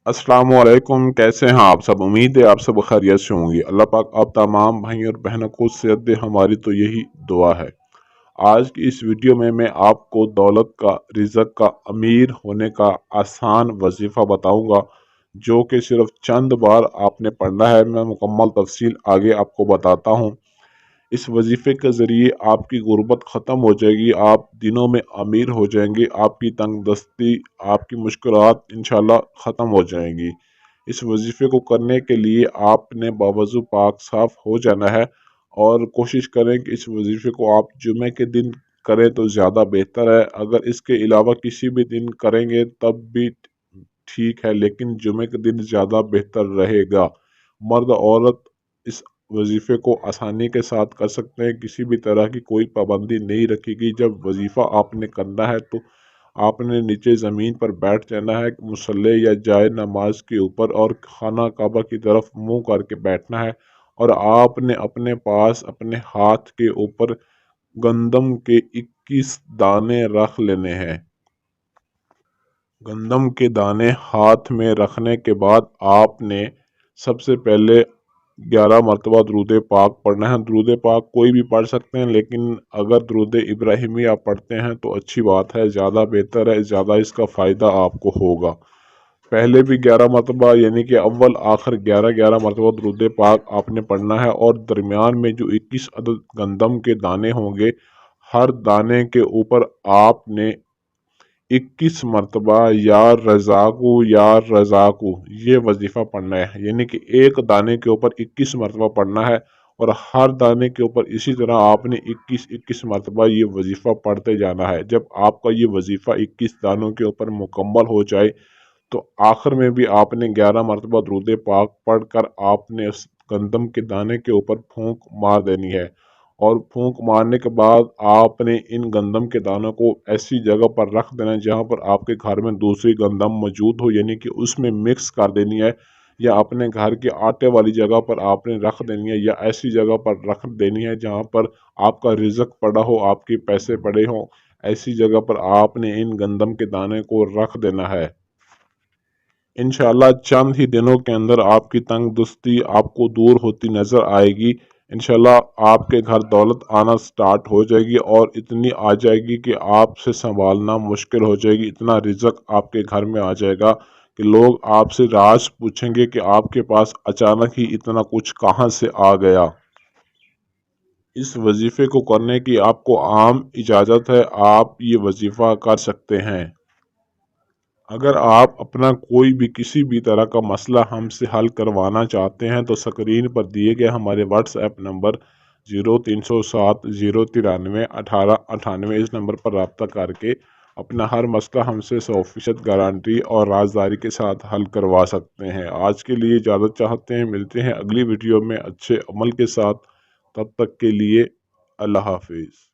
अस्सलाम वालेकुम। कैसे हैं आप सब? उम्मीद है आप सब खैरियत से होंगे। अल्लाह पाक आप तमाम भाई और बहनों को सेहत दे, हमारी तो यही दुआ है। आज की इस वीडियो में मैं आपको दौलत का, रिज़्क का, अमीर होने का आसान वजीफ़ा बताऊंगा, जो कि सिर्फ चंद बार आपने पढ़ना है। मैं मुकम्मल तफसील आगे आपको बताता हूँ। इस वजीफ़े के ज़रिए आपकी गुर्बत ख़त्म हो जाएगी, आप दिनों में अमीर हो जाएंगे, आपकी तंगदस्ती, आपकी मुश्किलात इंशाल्लाह ख़त्म हो जाएंगी। इस वजीफ़े को करने के लिए आपने बावज़ू पाक साफ हो जाना है और कोशिश करें कि इस वजीफ़े को आप जुमे के दिन करें तो ज़्यादा बेहतर है। अगर इसके अलावा किसी भी दिन करेंगे तब भी ठीक है, लेकिन जुमे के दिन ज़्यादा बेहतर रहेगा। मर्द औरत इस वजीफ़े को आसानी के साथ कर सकते हैं, किसी भी तरह की कोई पाबंदी नहीं रखेगी। जब वजीफ़ा आपने करना है तो आपने नीचे ज़मीन पर बैठ जाना है, मुसल्ले या जाए नमाज के ऊपर, और खाना काबा की तरफ मुंह करके बैठना है। और आपने अपने पास अपने हाथ के ऊपर गंदम के 21 दाने रख लेने हैं। गंदम के दाने हाथ में रखने के बाद आपने सबसे पहले 11 मरतबा दरूद पाक पढ़ना है। दरूद पाक कोई भी पढ़ सकते हैं, लेकिन अगर दरूद इब्राहिमी आप पढ़ते हैं तो अच्छी बात है, ज़्यादा बेहतर है, ज़्यादा इसका फ़ायदा आपको होगा। पहले भी 11 मरतबा, यानी कि अव्वल आखिर 11 11 मरतबा दरूद पाक आपने पढ़ना है। और दरमियान में जो 21 अदद गंदम के दाने होंगे, हर दाने के ऊपर आपने 21 मरतबा या रज़ाकू या रज़ाकू ये वजीफ़ा पढ़ना है। यानी कि एक दाने के ऊपर 21 मरतबा पढ़ना है, और हर दाने के ऊपर इसी तरह आपने 21 21 मरतबा ये वजीफ़ा पढ़ते जाना है। जब आपका ये वजीफ़ा 21 दानों के ऊपर मुकम्मल हो जाए तो आखिर में भी आपने 11 मरतबा दरूद पाक पढ़ कर आपने उस गंदम के दाने के ऊपर फूंक मार देनी है। और फूंक मारने के बाद आपने इन गंदम के दानों को ऐसी जगह पर रख देना है जहाँ पर आपके घर में दूसरी गंदम मौजूद हो, यानी कि उसमें मिक्स कर देनी है, या अपने घर के आटे वाली जगह पर आपने रख देनी है, या ऐसी जगह पर रख देनी है जहाँ पर आपका रिज़्क पड़ा हो, आपके पैसे पड़े हों। ऐसी जगह पर आपने इन गंदम के दाने को रख देना है। इंशाल्लाह चंद ही दिनों के अंदर आपकी तंगदुस्ती आपको दूर होती नज़र आएगी। इंशाल्लाह आपके घर दौलत आना स्टार्ट हो जाएगी, और इतनी आ जाएगी कि आपसे संभालना मुश्किल हो जाएगी। इतना रिज़्क आपके घर में आ जाएगा कि लोग आपसे राज पूछेंगे कि आपके पास अचानक ही इतना कुछ कहाँ से आ गया। इस वजीफ़े को करने की आपको आम इजाज़त है, आप ये वजीफ़ा कर सकते हैं। अगर आप अपना कोई भी किसी भी तरह का मसला हमसे हल करवाना चाहते हैं तो स्क्रीन पर दिए गए हमारे व्हाट्सएप नंबर 0307 093 1898 इस नंबर पर रब्ता करके अपना हर मसला हमसे 100% गारंटी और राजदारी के साथ हल करवा सकते हैं। आज के लिए इजाज़त चाहते हैं, मिलते हैं अगली वीडियो में अच्छे अमल के साथ। तब तक के लिए अल्लाह हाफिज़।